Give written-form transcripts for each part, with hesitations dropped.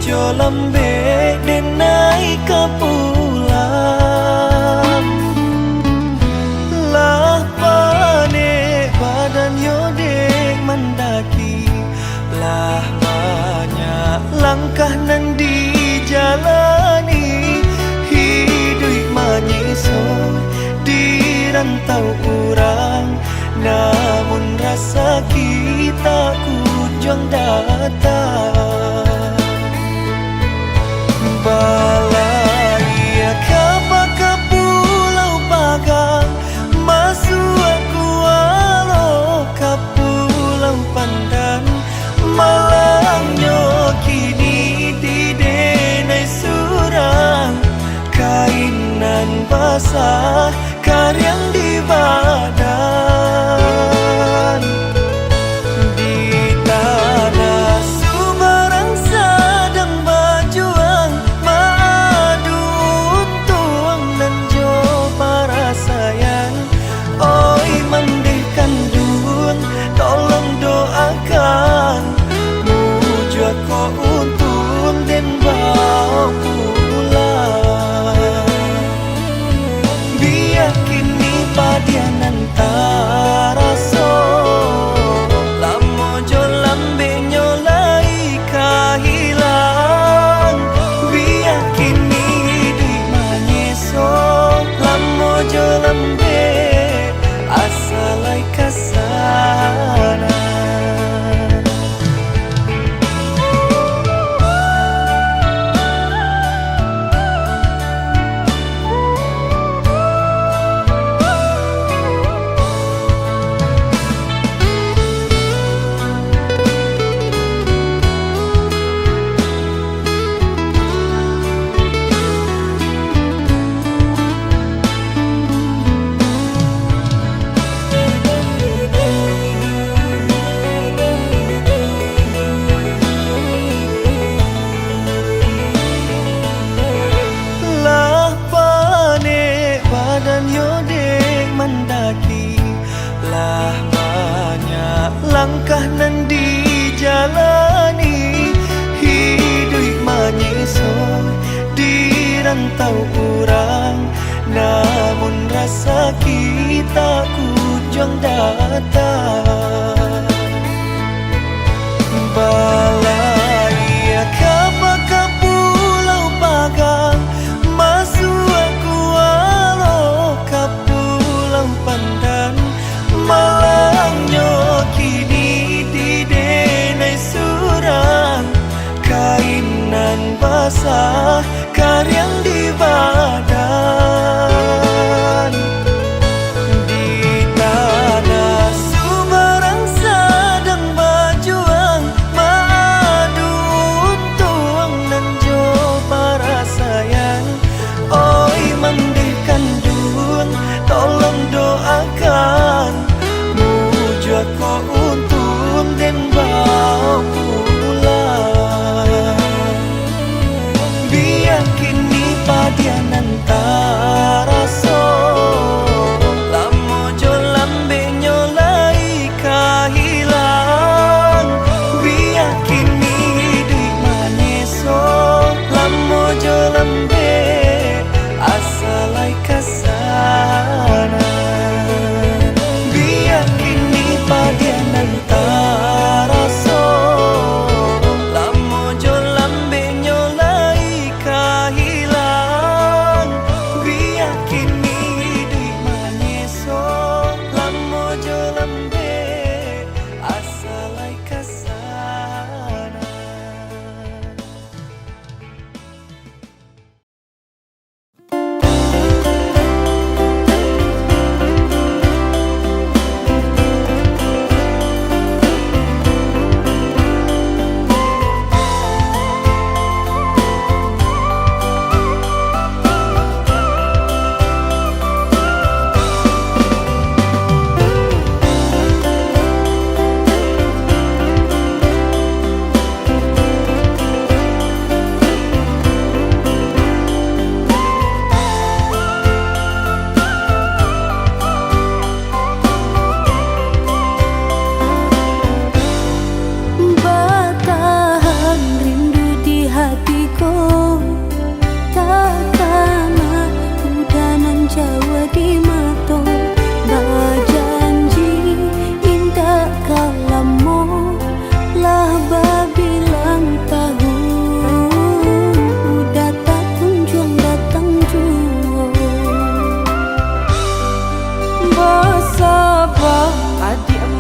jo lambe den naik ke pulang. Lah pane badan yo dek mendaki, lah banyak langkah nan dijalani. Hidup menyisoi di rantau orang, namun rasa kita kunjung datang. Balai kapal ke Pulau Pagang, masuk aku walau ke Pulau Pandan. Malangnya kini di denai surang, kainan basah karyang di badan. Di tanah Subarang sedang berjuang, madu untung dan jo para sayang. Oi mendihkan dun, tolong doakan muja ko untung dan bawa pulang. Biar kini padian antara so, lamo jo lambe nyolai kahilang. Biar kini di manyeso, lamo jo lambe asalai kasana. Mendaki, lah banyak langkah nan dijalani. Hidup menyisoi di rantau orang, namun rasa kita kunjung datang. Balai kapal ke Pulau Pagang, masuk aku walau ke Pandan. Malangnya kini di denai surang, kainan basah karyang di badan. Di tanah Subarang sedang berjuang, madu untung dan jo para sayang. Oi mendihkan dun, tolong doakan muja ko untung dan bawa pulang. Biar kini padian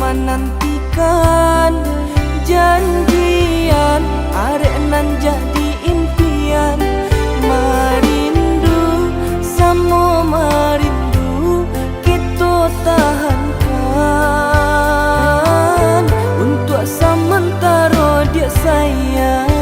menantikan janjian, arek nan jadi impian. Merindu, samo merindu, kita tahankan untuk sementara dia sayang.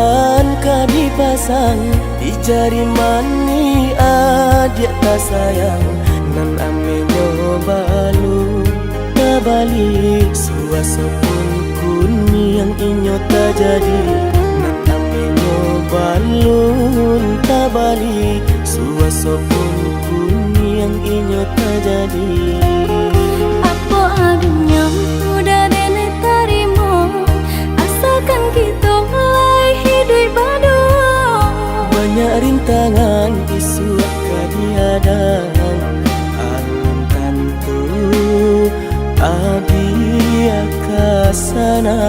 Kan ka dipasang di jari mani adik tak sayang nan ame nyobalu tabalik suasa pun kuni yang inyo tak jadi nan ame nyobalun tabalik suasa pun kuni yang inyo tak jadi. Apa adanya udah dene tarimo asalkan kita mulai hidup baru. Banyak rintangan isu kadihadang alun tantu adia kasana.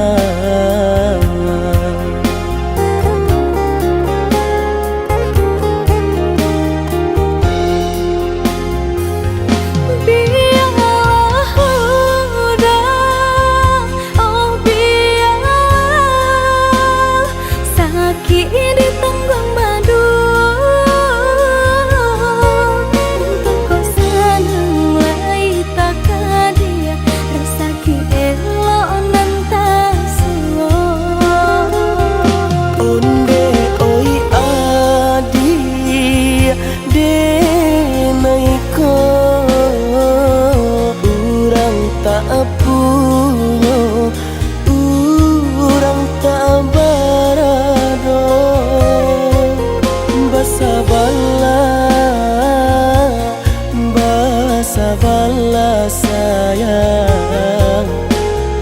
Sabarlah sayang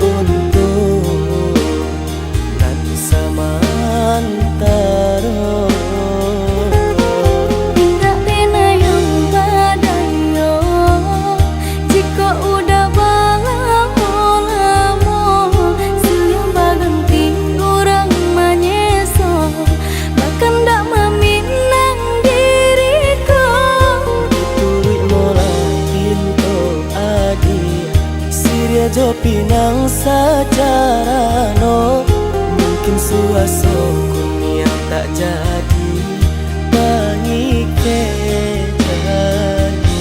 untuk nan samantara. Tidak pernah yang badayo jika udah lamo siang berganti orang menyeso bahkan tak meminang diriku. Turut Siria jo pinang secara no mungkin suaso kuni yang tak jadi mengikat jadi.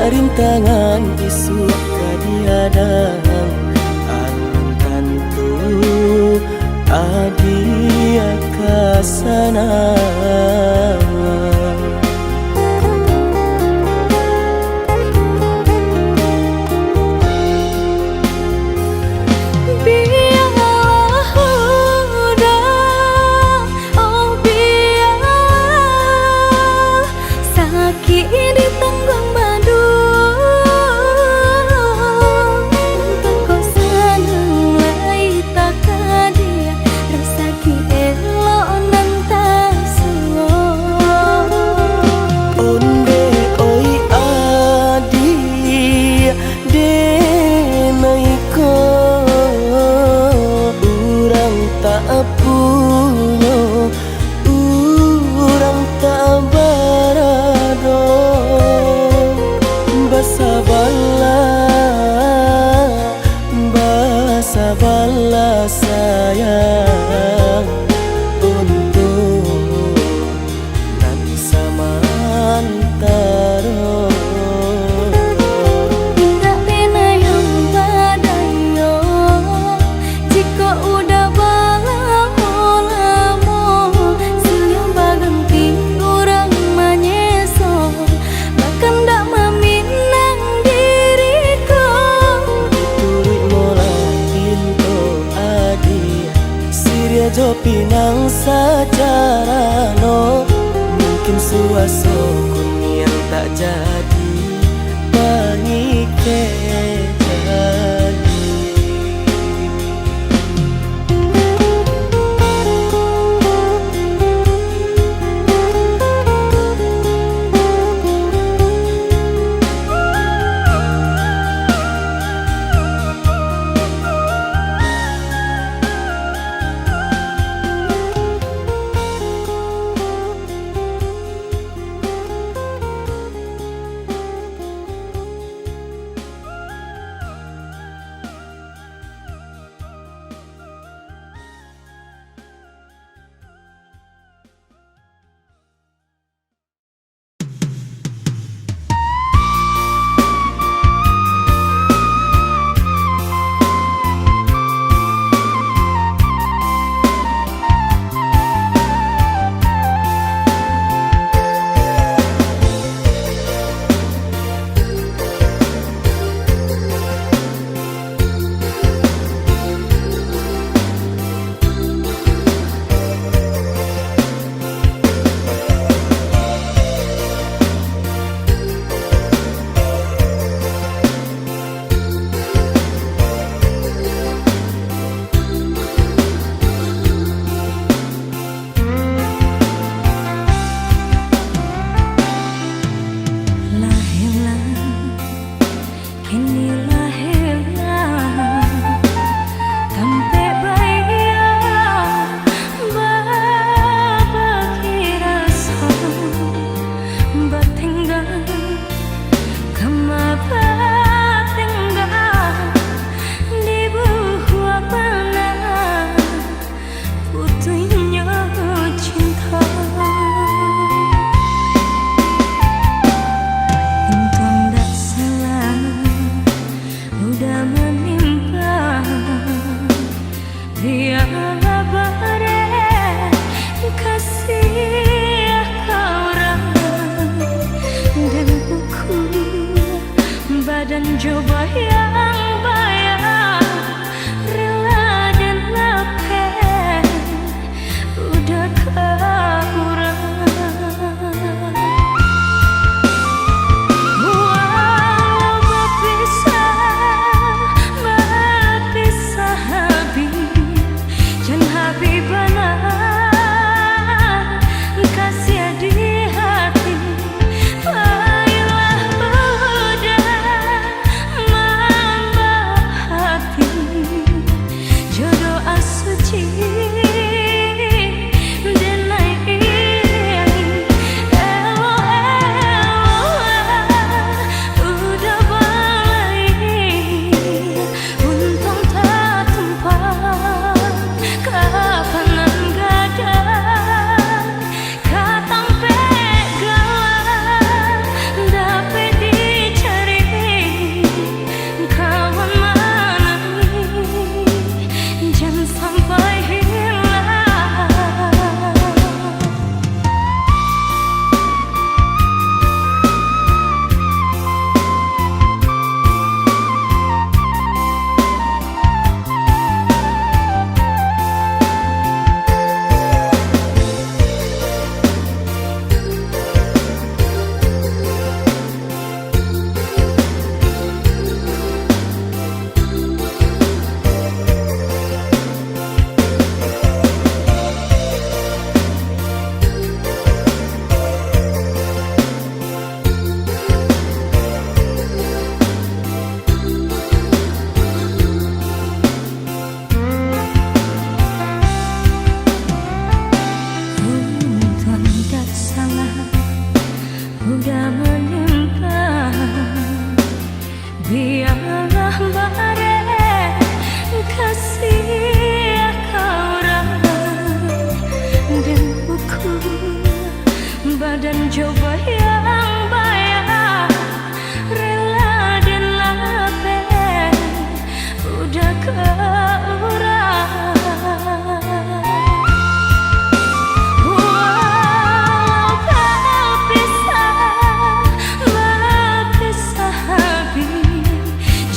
Rintangan isu kadihadang alun tantu adia kasana. Sabarlah sayang untuk nan samantara. Tidak pernah yang badayo jika udah lamo siang berganti orang menyeso bahkan tak meminang diriku. Siria jo pinang secara no mungkin suaso kuni yang tak jadi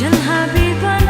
Jangan habis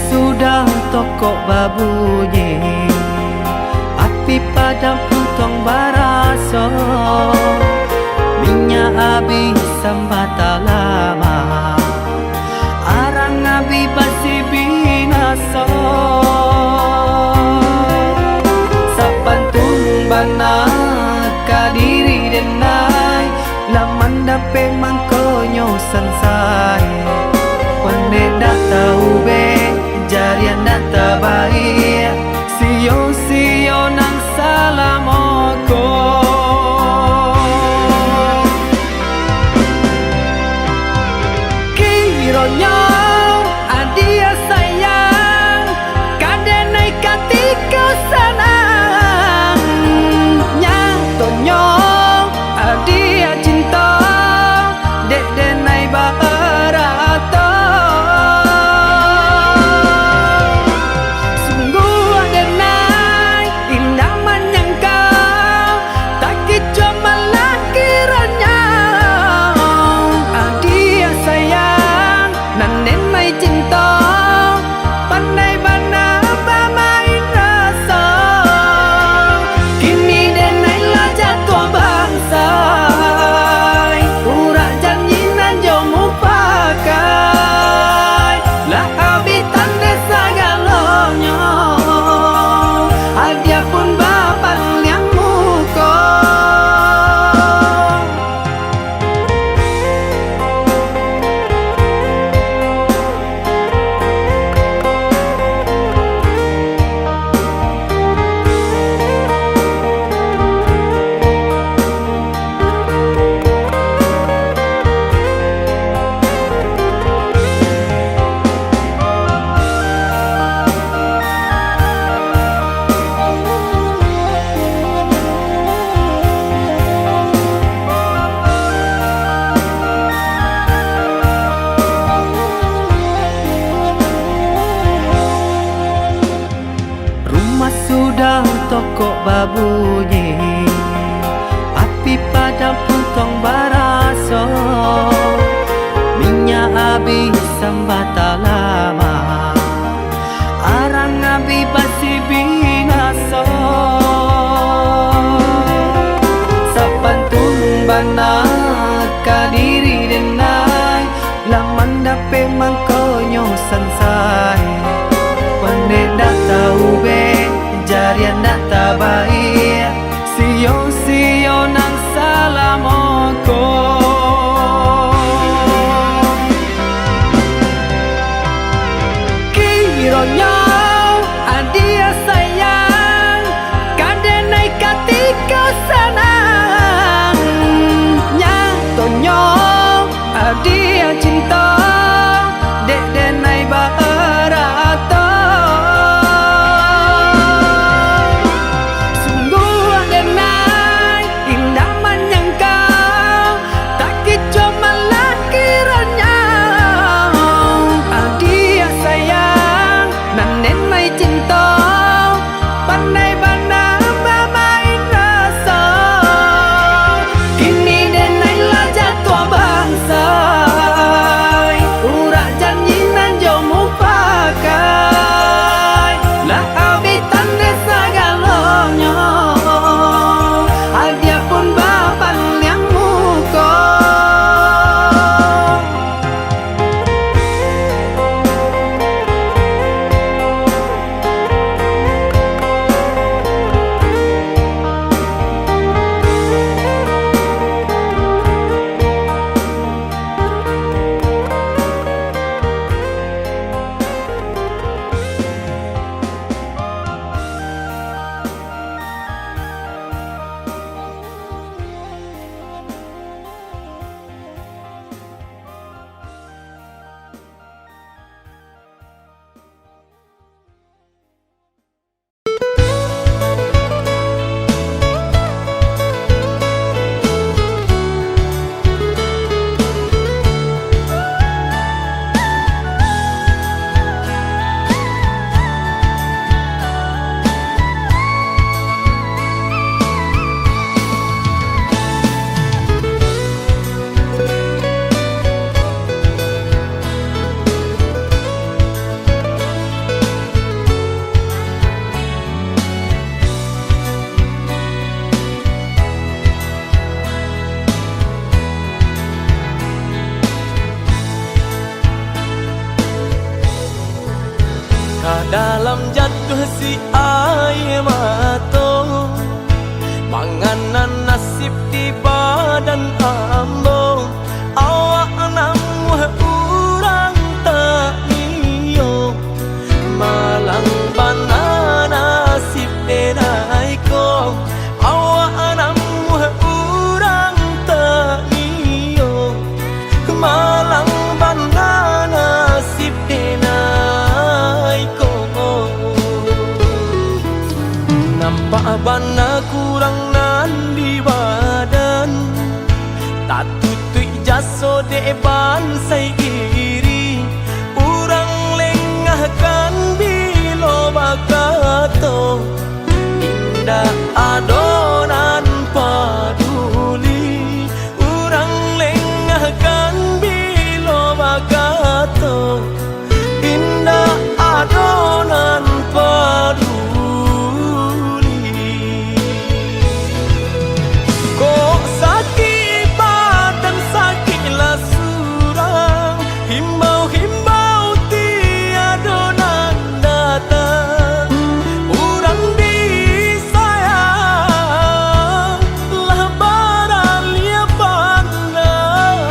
sudah tokok babunyi, api padam puntong baraso, minyak habis sambata lama, arang abi basi binaso. Sapantun bana kadiri denai, laman dape mangkonyo sansai. Pande dak tahu be jarian dak tabai, sio nang salamoko. Kironyo adia sayang, kadenai katika sanang, nyatonyo adia cinta, dek denai barato. Sudah tokok babunyi, api padam puntong baraso, minyak habis sambata lama, arang abi basi binaso. Sapantun bana kadiri denai, laman dape mangkonyo sansai. Pande dak tahu be jarian dak tabai, sio nang salamoko. Kironyo adia sayang, kadenai katika sanang, nyatonyo dalam jatuh si air mata, manganan nasib di badan ambo. Awak namu urang tak niyo, malang bana nasib denai ko. Awak namu urang tak niyo, malang bana nasib denai ko. Nampak bana kurang nan di badan, tak tutui jaso depan sai iri. Urang lengahkan bilo bakato, indah adonan paduli. Urang lengahkan bilo bakato, indah adonan paduli. Kok sakit badan sakitlah surang, himbau-himbau tiada nan datang. Urang disayang lah baralia pandang.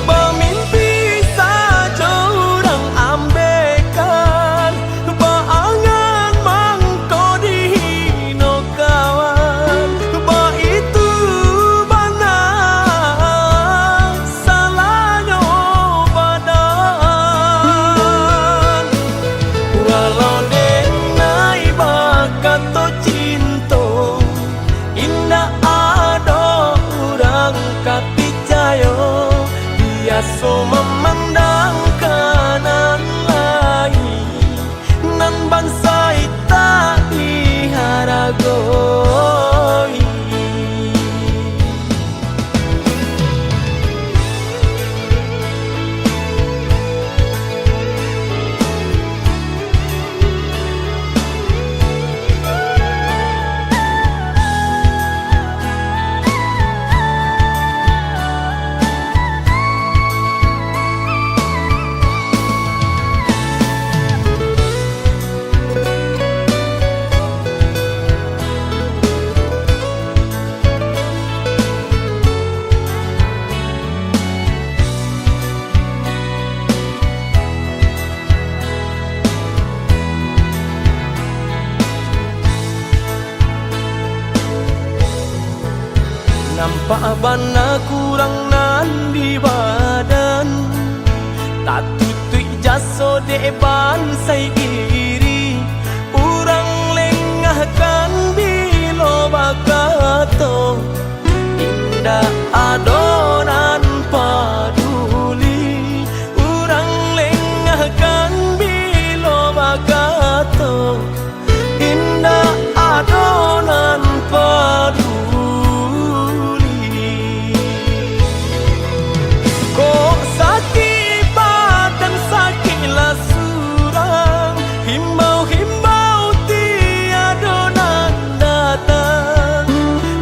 Bermimpi saja urang ambekan, berangan mangko dihino kawan. Itu bana salahnya badan. Walau denai bakato cinta, indah ada urang kapicayo. Biasa memandang kanan lain, nan bangsa tak diharagoi. Nampak bana kurang nan di badan, tak tutui jaso depan sai iri. Urang lengahkan bilo bakato, indah adonan paduli. Urang lengahkan bilo bakato, indah adonan paduli. Kok sakit badan sakitlah surang, himbau-himbau tiada nan datang.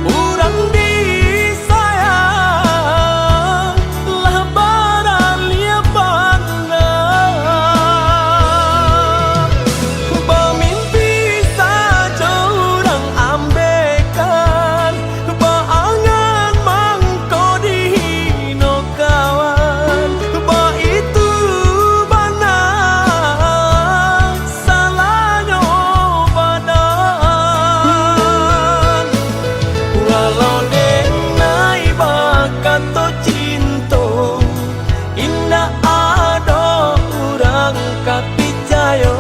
Urang disayang lah baralia pandang. Bermimpi saja urang ambekan, berangan mangko dihino kawan. Itu bana salahnya badan. Walau denai bakato cinta, indah ada urang kapicayo.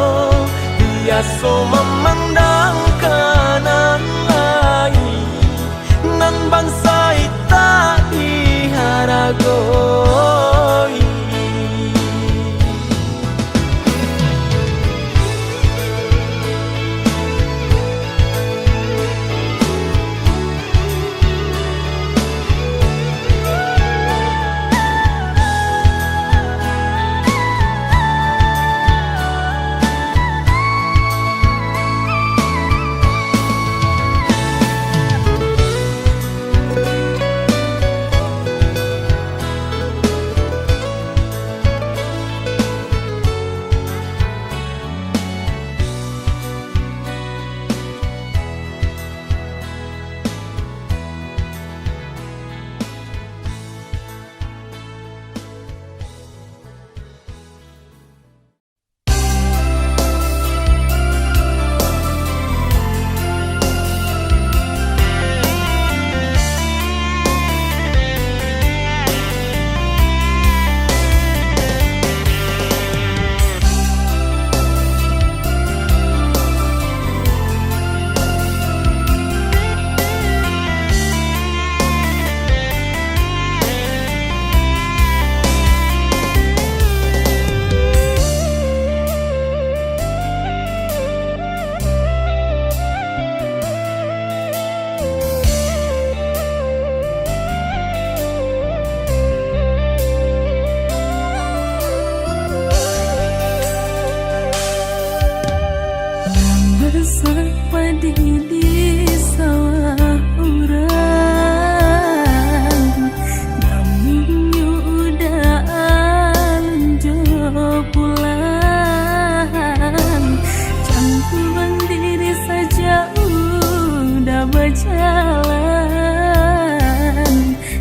Biasa memandang kanan lain, nan bangsa tak diharagoi. padi di sawah urang, namun udah alunjo pulang. Cangkuban diri saja udah berjalan,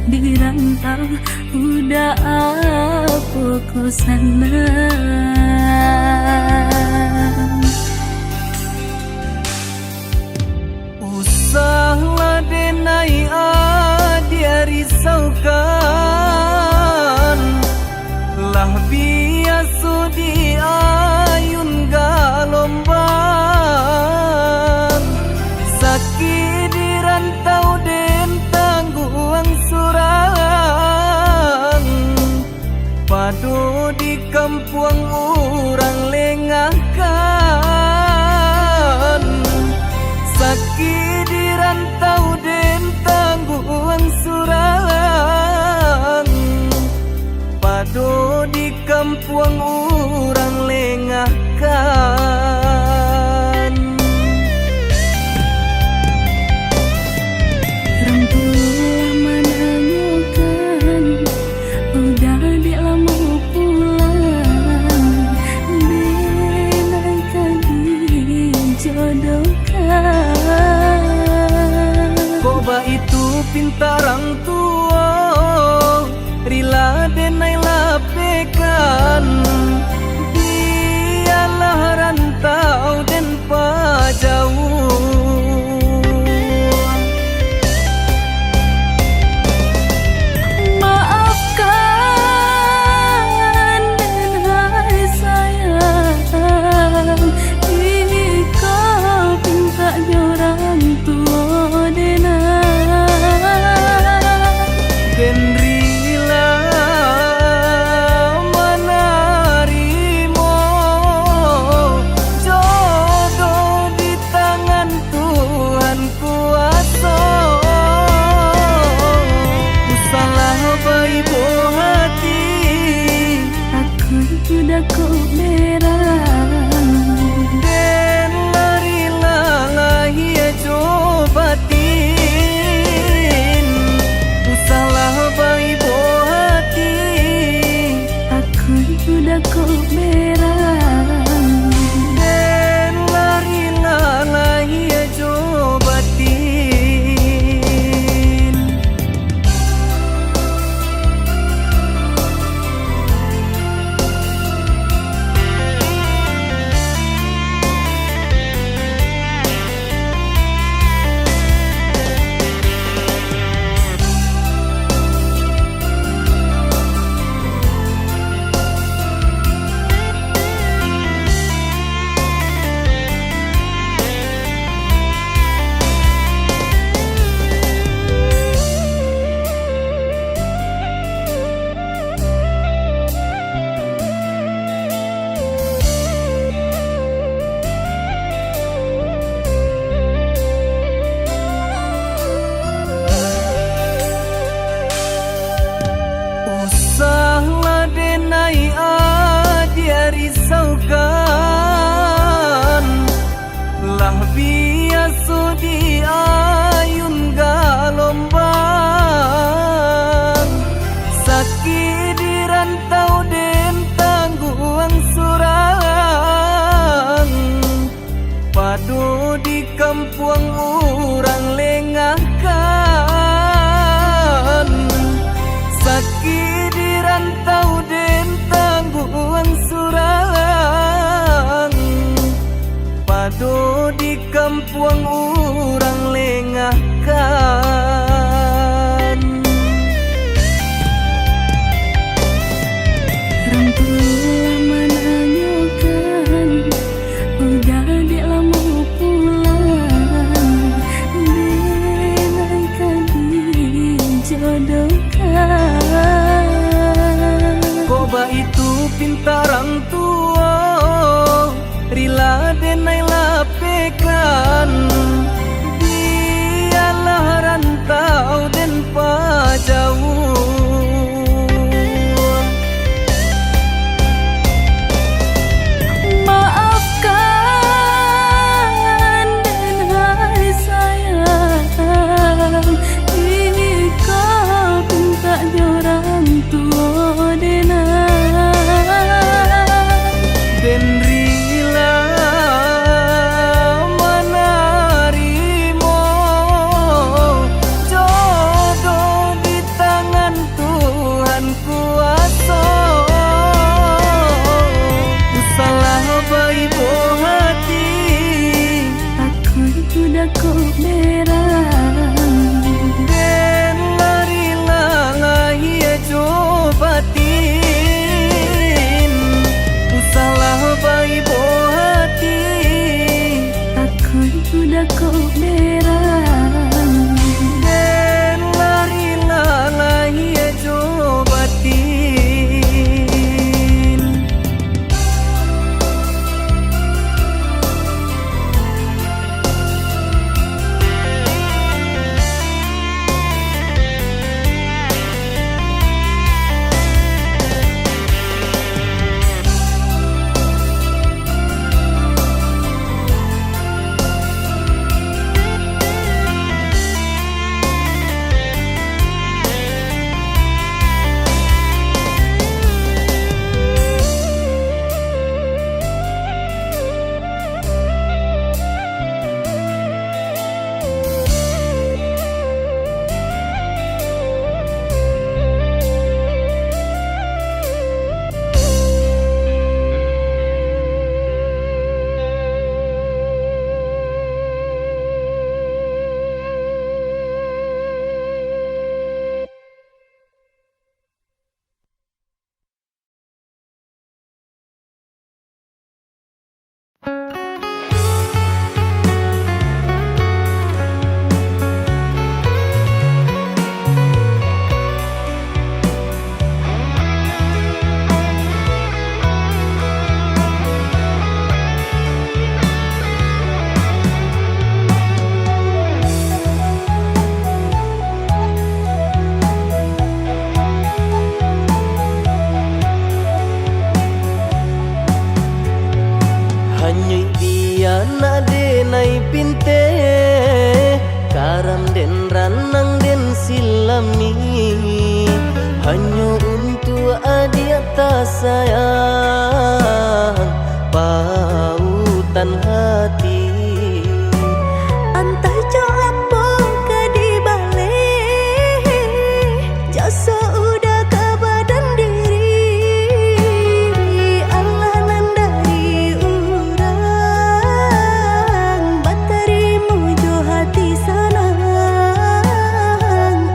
di rantau udah apa ku sana. Usahlah denai dia risaukan, lah biasa di ayun galombang. Sakit di rantau den tangguang surang, padu di kampung orang lengahkan. Sakit di rantau den tangguang surang, padu di kampung orang lengahkan. Rangkulah menanyakan, udah di lama pulang, benaikan dijodohkan. Koba itu pintarang tua, rila denai lapekan. Dialah rantau dan pajauh. Maafkan dan hai sayang, kau pinta orang tua Dan rila menarimo jodoh di tangan Tuhan kuasa. Ku salah baibo hati, aku sudah kau merang. dan larilah lahia cobatin. Ku salah baibo hati, Aku sudah kau merang. dan larilah lahia cobatin. Usahlah denai dia risaukan, lah biasa di ayun galombang. Sakit di rantau den tangguang surang, padu di kampung orang lengahkan. Sakit di rantau den tangguang surang, padu di kampung orang lengahkan. Rangkulah menanyakan, udah di lama pulang, benaikan dijodohkan. Koba itu pintarang tua, rila denai lapekan. Dialah ku berang. Den lari lalai jobatin. Hanyui biana denai pinte karam den ranang den silami hanya untuk adia tak sayang pautan hati. Entah jo apa ke di balik jasa udah ke badan diri. Allah nan dari urang batarimu jo hati senang.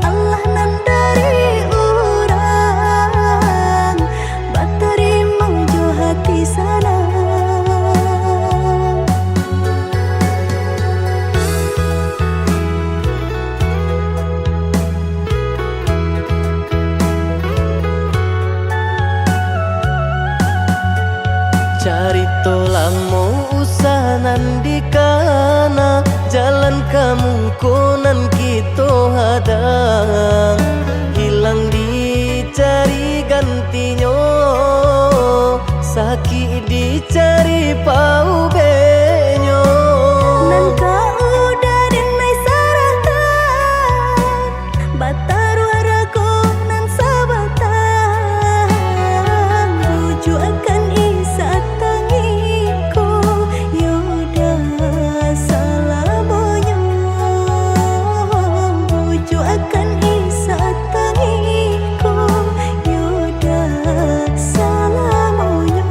Allah nan dari urang batarimu jo hati senang. Cari tolang mau usahanan di kana jalan kamu konan kita hadang hilang dicari gantinya sakit dicari pau benyo. Nan kau udah denai saratan bataru araku nan sabatan rujuk akan isa tangiku yoda salamonyo rujuk akan isa tangiku yoda salamonyo.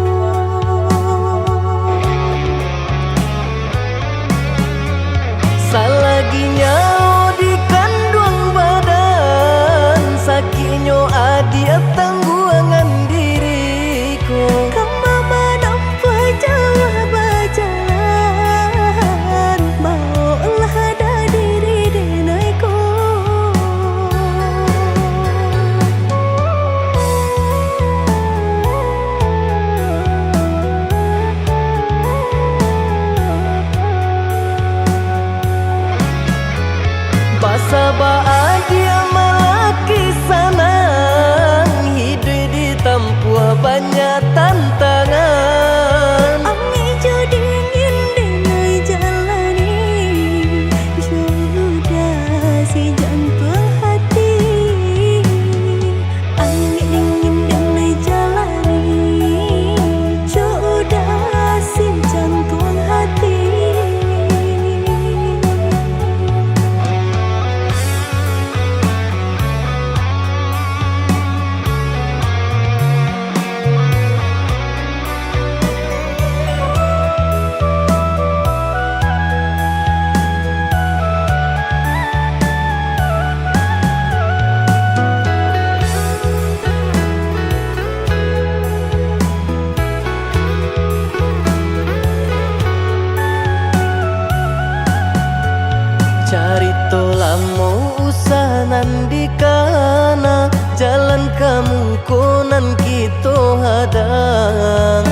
Amo usahanan di kana jalan kamu konan kita hadang,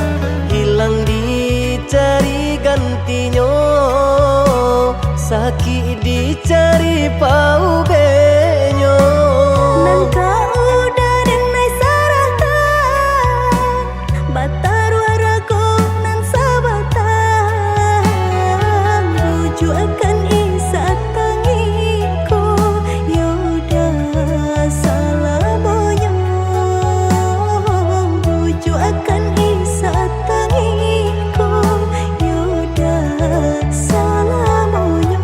hilang dicari gantinya, sakit dicari pau benyo. Nan kau udah denai saratan batar waraku nan sabatan rujuk akan isa tangiku yaudah salamonya rujuk akan isa tangiku yaudah salamonya.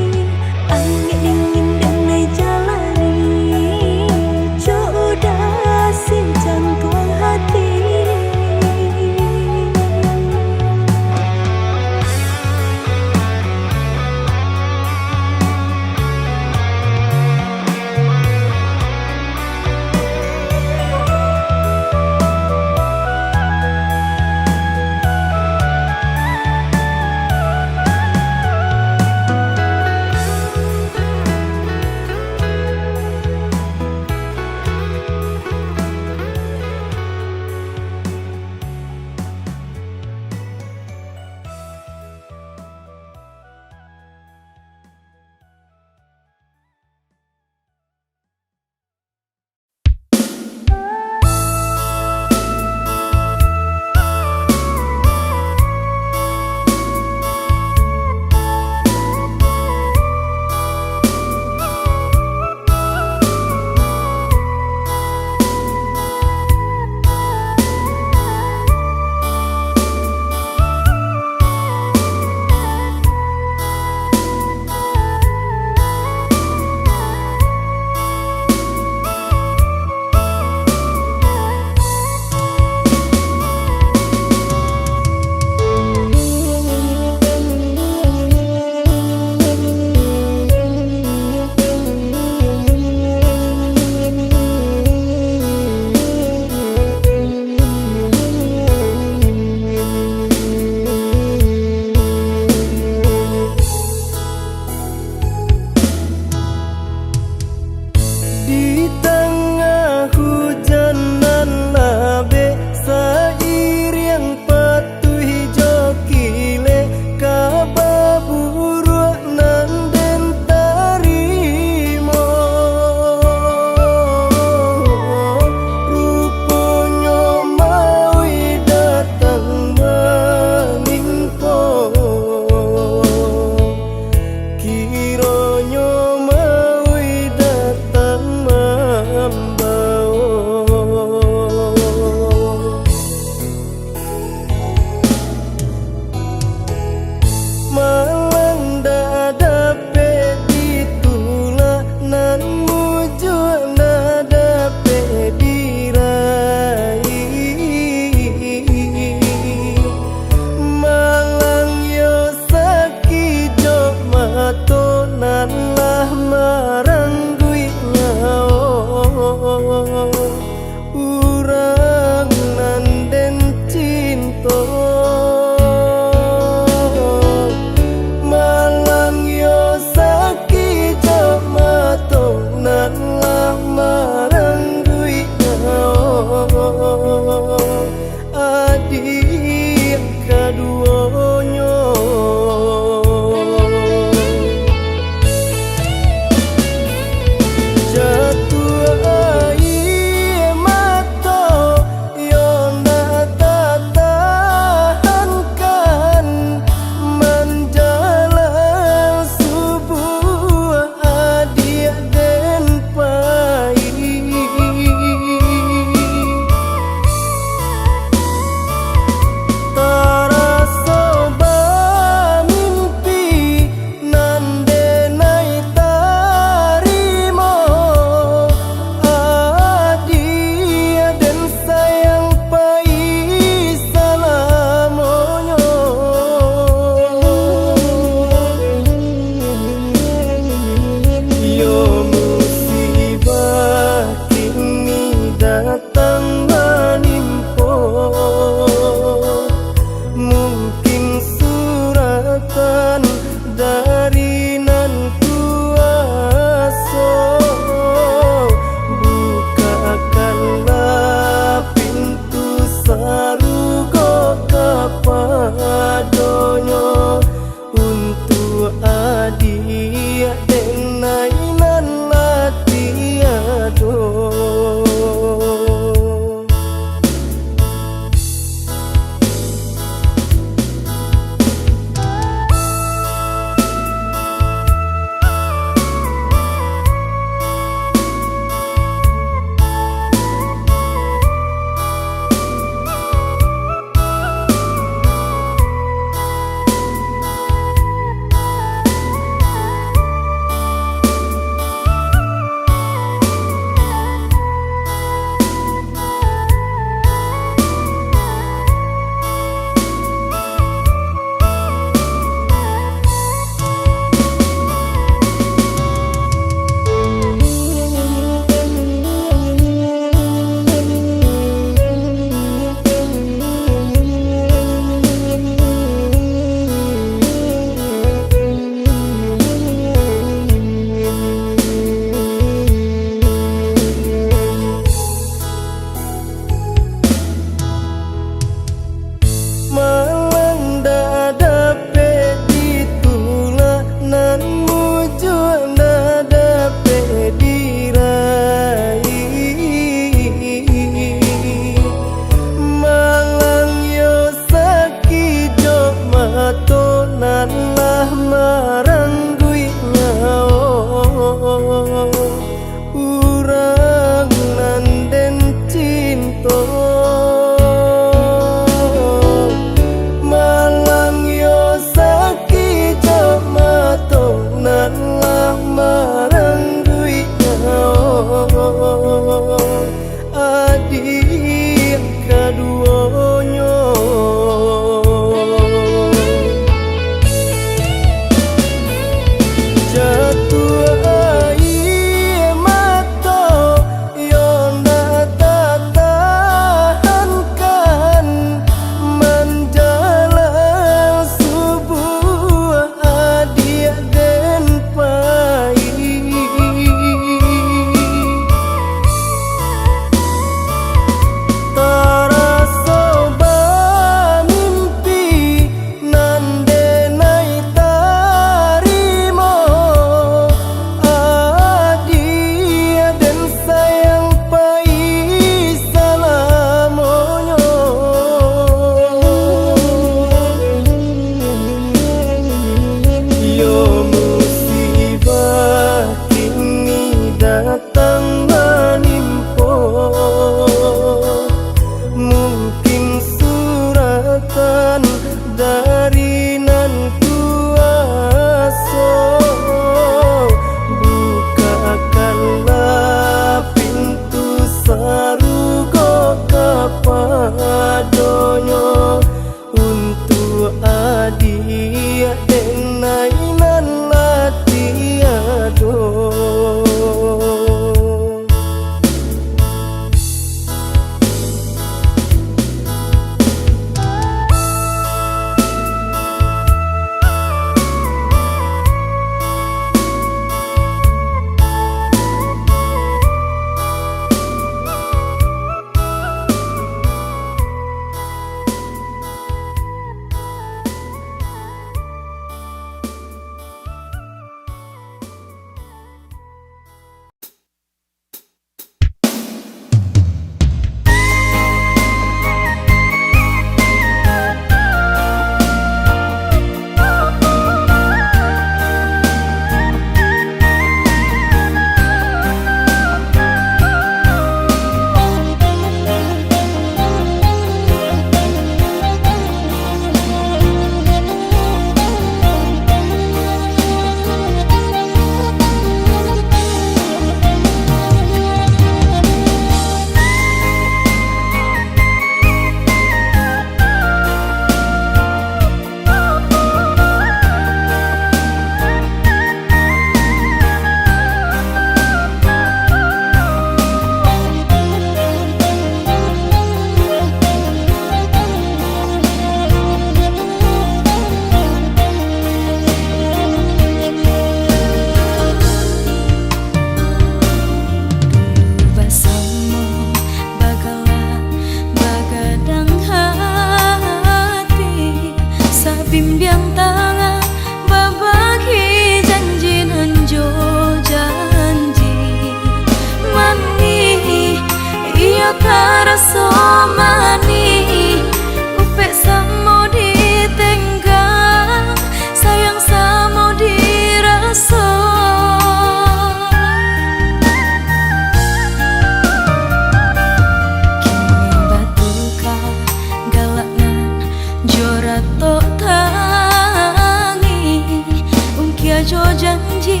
janji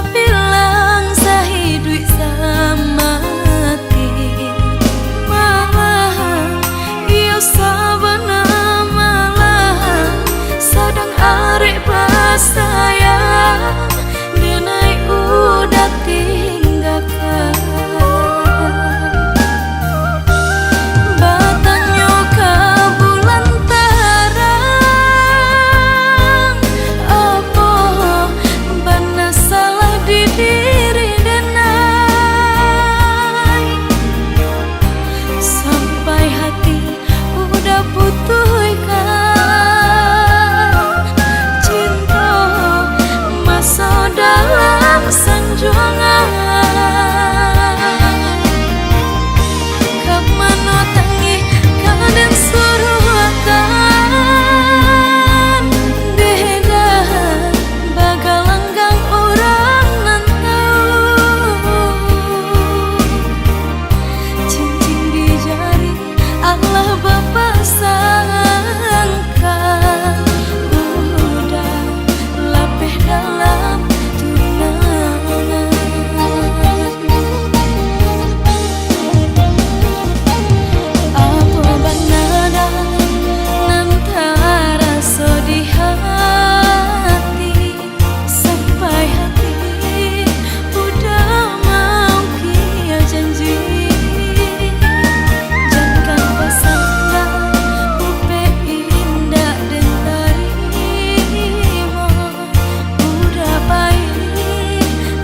bilang sahidui samati malah iyo sabana malah sadang arek pasaya denai udah tinggalkan batangnya ke bulan terang apa bana salah di diri denai sampai hati udah butuh ikan cinta masa dalam sanjungan kemana tangi kadang suruh akan dedah bagal langgang orang nantau cincin di jari Allah Bapa sangka udah lapeh dalam tunangan apa banada nantara so di hati sampai hati udah mau kia janji jangan pasangga upe indah dan tarimo udah baik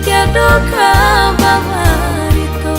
tiada kabar itu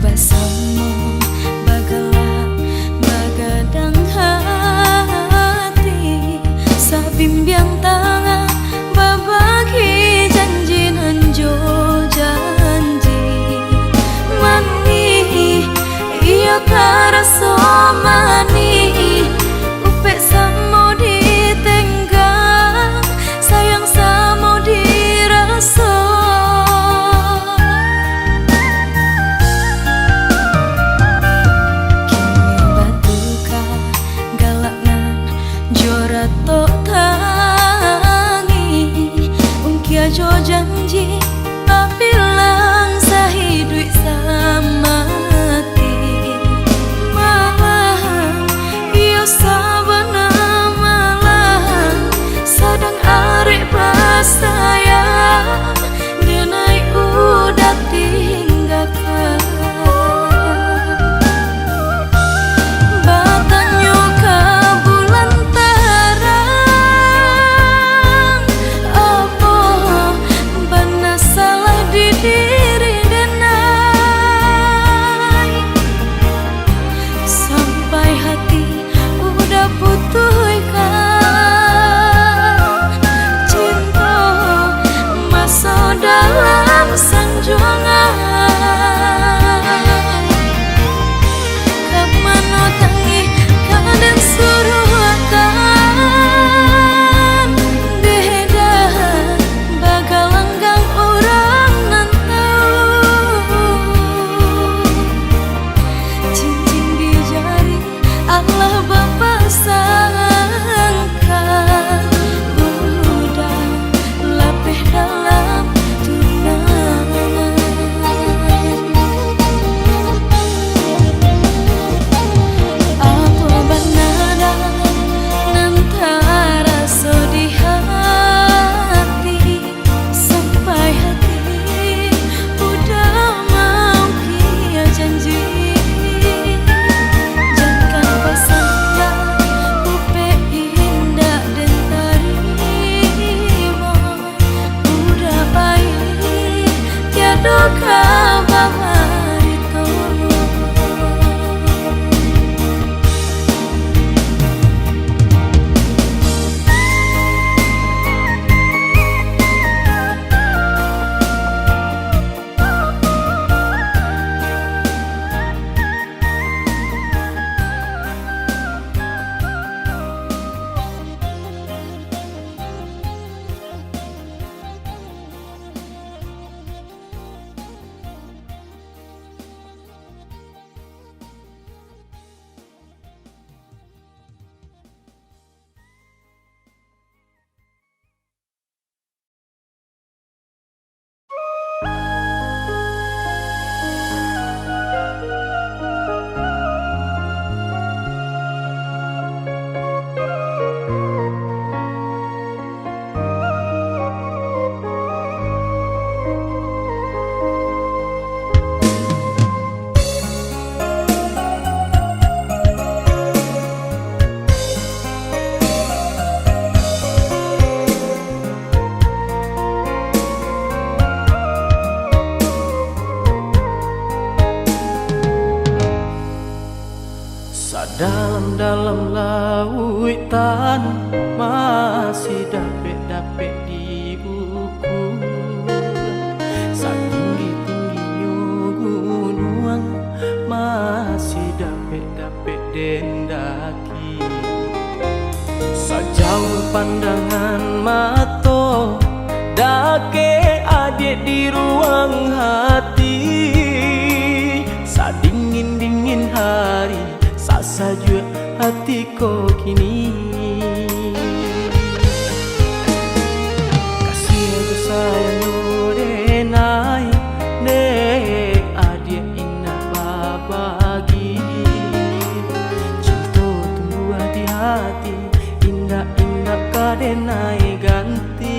bersama bagalah bagadang hati sabimbiang tangan babagi janji nanjo janji mani iya karasa mani upe samo ditenggang sayang samo dirasa batuka galaknan jora tok tangi ungkia jo janji bilang sahidui samati malah iyo sabana malah sadang arek pasaya denai udah tinggalkan batangnya ke bulan terang apa bana masih dapet-dapet diukur. Saking tingginya gunung masih dapet-dapet dendaki. Sejauh pandangan mata dake adik di ruang hati. Sadingin-dingin hari sasajua hatiku kini. Kasih aku sayang denai dek adik indah babagi. Cinta tumbuh di hati indah-indah kadenai ganti.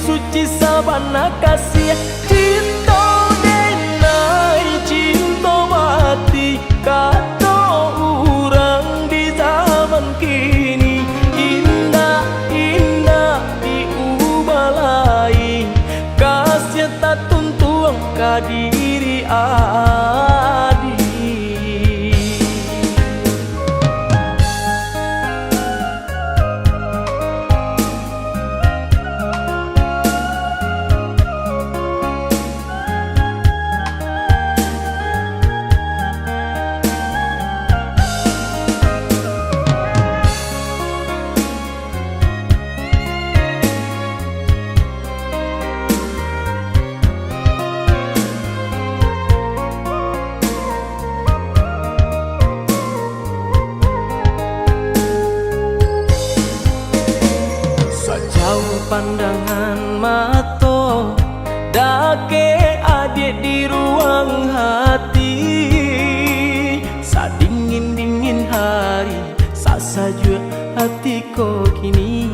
Suci sabana kasih cinta denai cinta mati kata orang di zaman kini. Indah indah diubah lain kasih tak tuntuang kadiri adi. Pandangan mata dake adik di ruang hati. Sadingin-dingin hari sasajua hatiku kini.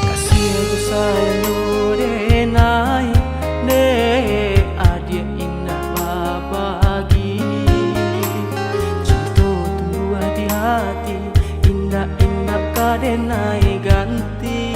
Kasih aku sayang denai dek adik indah babagi. Cinta tumbuh di hati indah-indah kadenai ganti.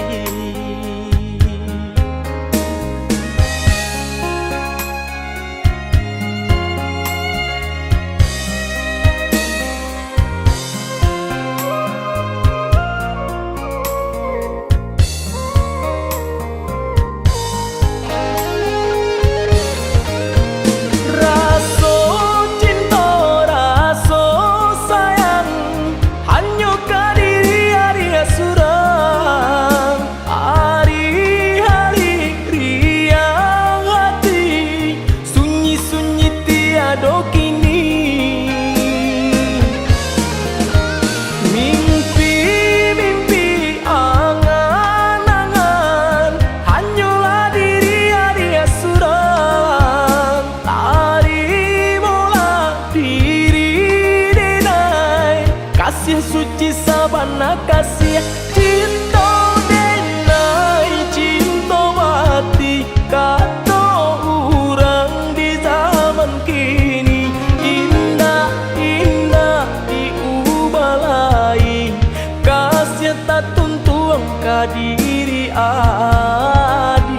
Suci sabana kasih cinta denai cinta mati kata orang di zaman kini. Indah indah diubah lain kasih tak tuntuang kadiri adi.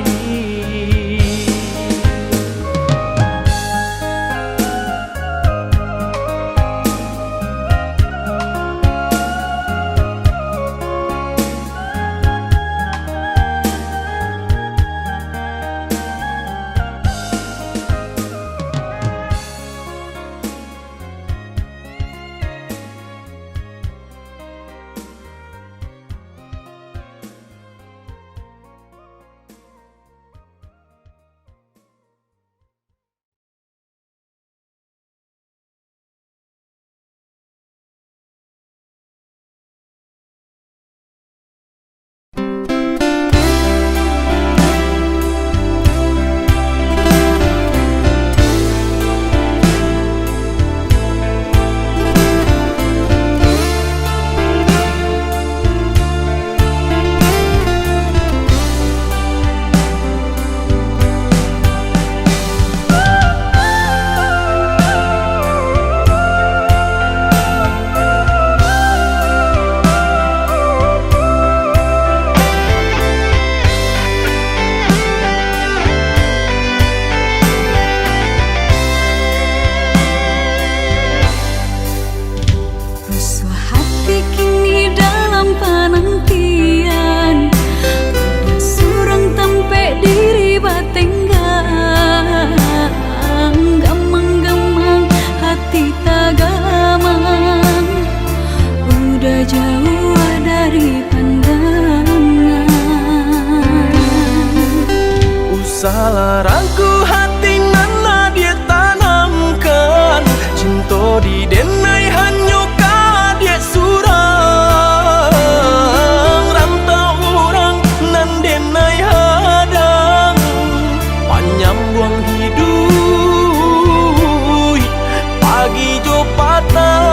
Usaha ragu hati nana dia tanamkan, cinta di denai hanyuka dia surang, rantau orang nan denai hadang, panjang buang hidup pagi jo patah.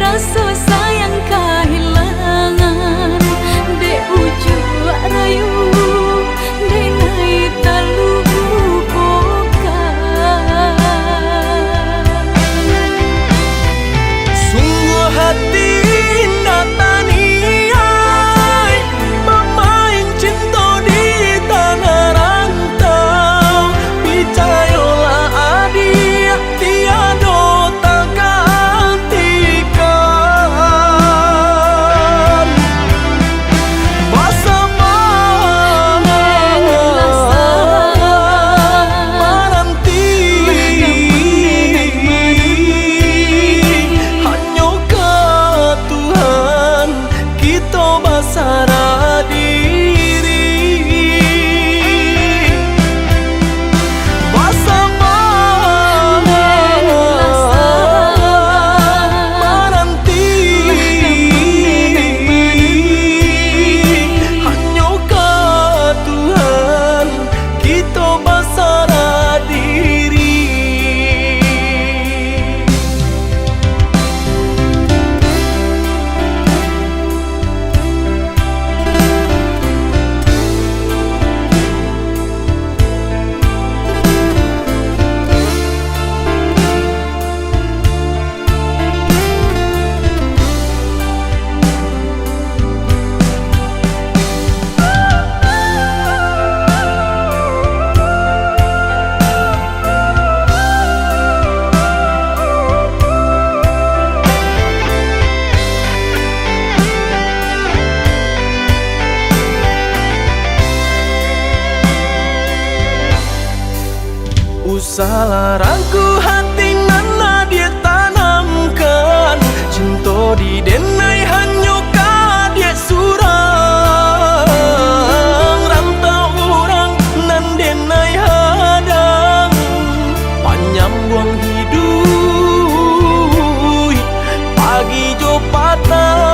Rasa sayang kehilangan de ujung rayu de nai talu bukan. Sungguh hati nataniai pemain cinta di tanah rantau, percayalah adik tiada usaha ragu hati nana dia tanamkan, cinta di denai hanyuka dia surang, rantau orang nan denai hadang, panjang buang hidup pagi jo patah.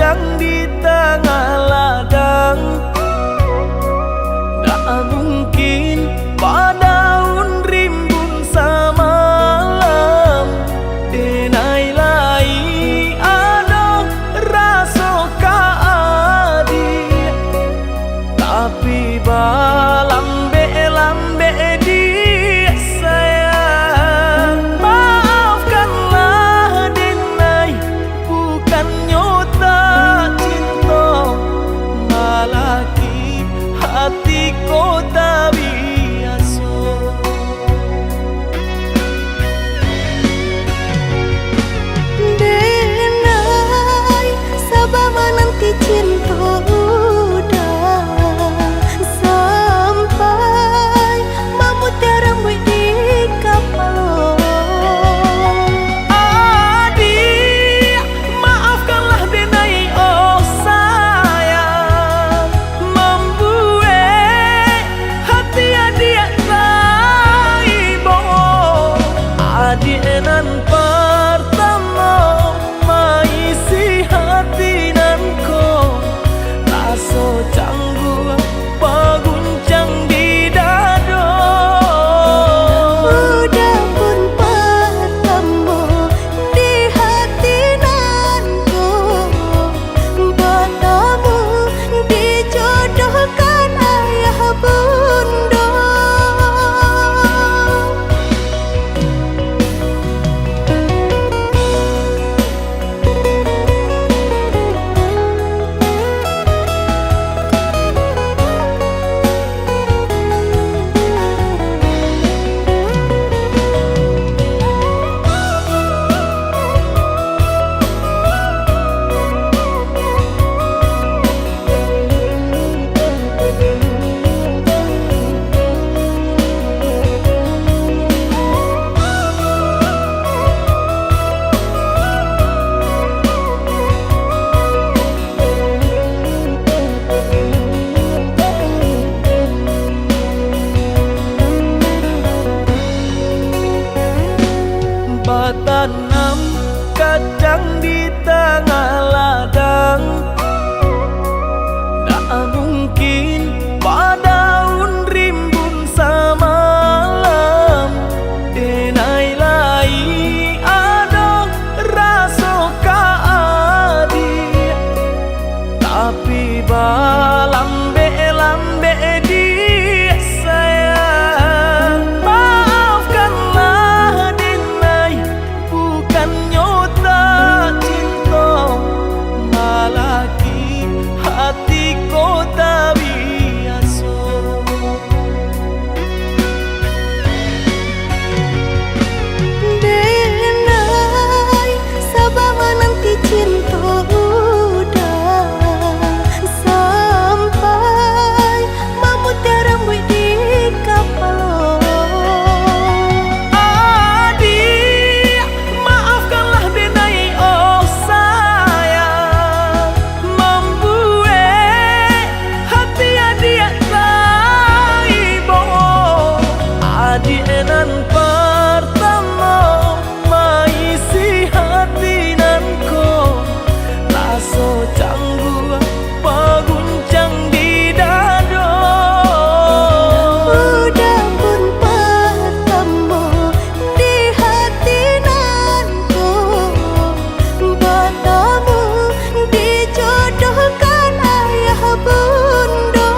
kadang di tengah ladang. Tak mungkin padaun rimbun samalam, denai lai ada rasa kaadi, tapi lambe di sayang. Maafkanlah denai, bukan nyota cinta, malaki hatiku tak biasa. Denai, sabar menanti cinta udah sampai memutih rambut di kapal. Adik, maafkanlah denai, oh sayang, membuat hati adik raibo. Adik nan pertama maisi hati nanko, rasa canggung paguncang di dada. Udah pun pertemu di hati nanku, bertemu dijodohkan ayah bunda. Batanam kadang di tengah ladang, tak mungkin padaun rimbun samalam, denai lai ada rasa kaadi, tapi lambe di sayang. Maafkanlah denai, bukan nyota cinta, malaki hatiku tak biasa. Denai, sabar menanti cinta udah sampai memutih rambut di kapal. Adik, maafkanlah denai, oh sayang, membuat hati adik raibo. Adik nan pertama maisi hati nanko, rasa canggung paguncang di dada. Udah pun bertemu di hati nanku, bertemu dijodohkan ayah bunda.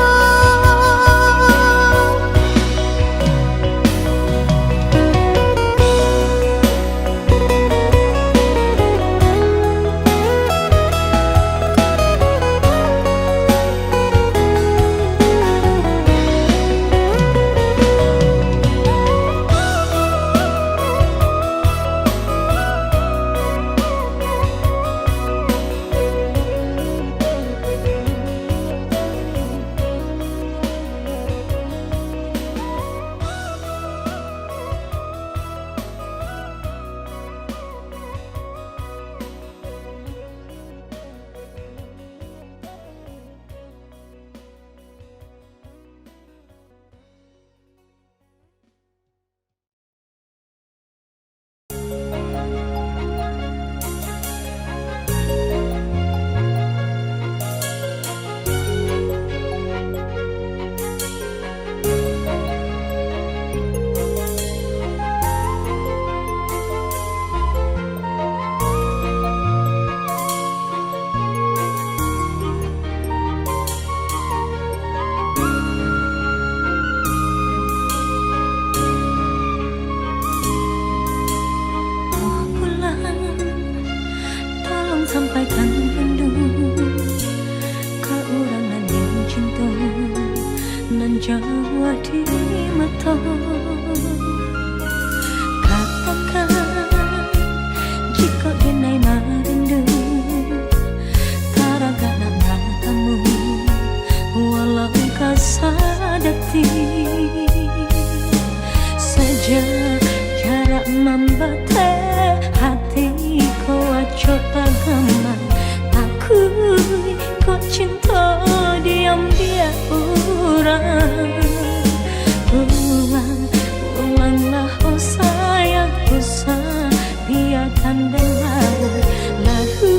Katakan jika denai merindu taraga nak matamu walau kasadati saja jarak membate hatiku aco tagaman takui kau cinta diam dia urang ulanglah oh sayang usah biarkan berlalu lalu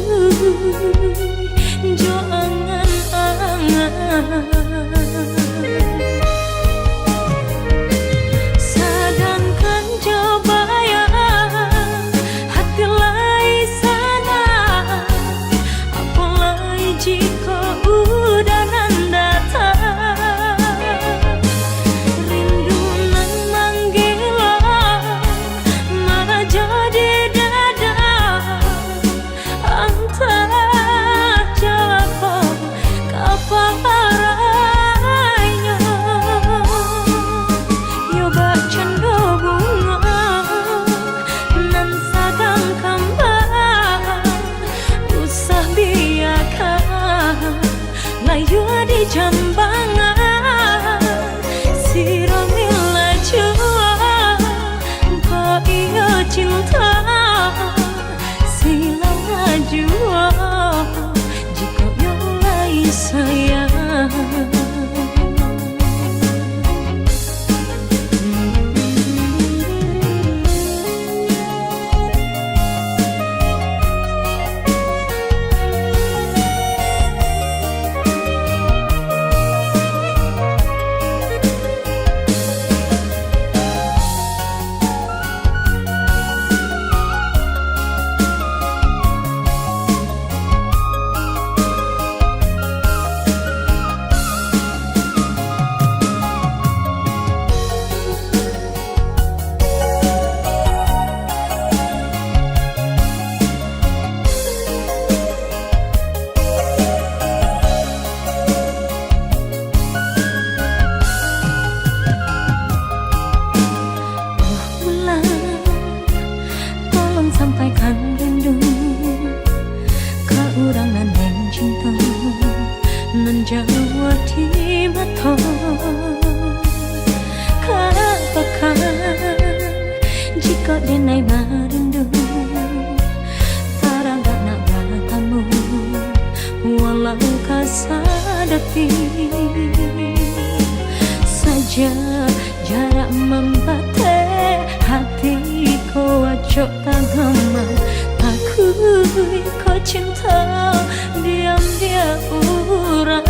jo angan-angan sedangkan coba ya hati lain sana apalagi jika udah datang rindu nan manggila malah jadi dada antara jawab kaparanya yo bacando bunga nan sadang kembang usah biarkan layu di jambangan siramila jua kau iyo cinta silang jua jika yo lai sayang sampaikan rindu ke urang nan yang cinta nan jauh di mata katakan jika denai merindu taraga nak bertemu walau kasadati saja jarak membate hatiku acok tagaman takui kau cinta diam dia urang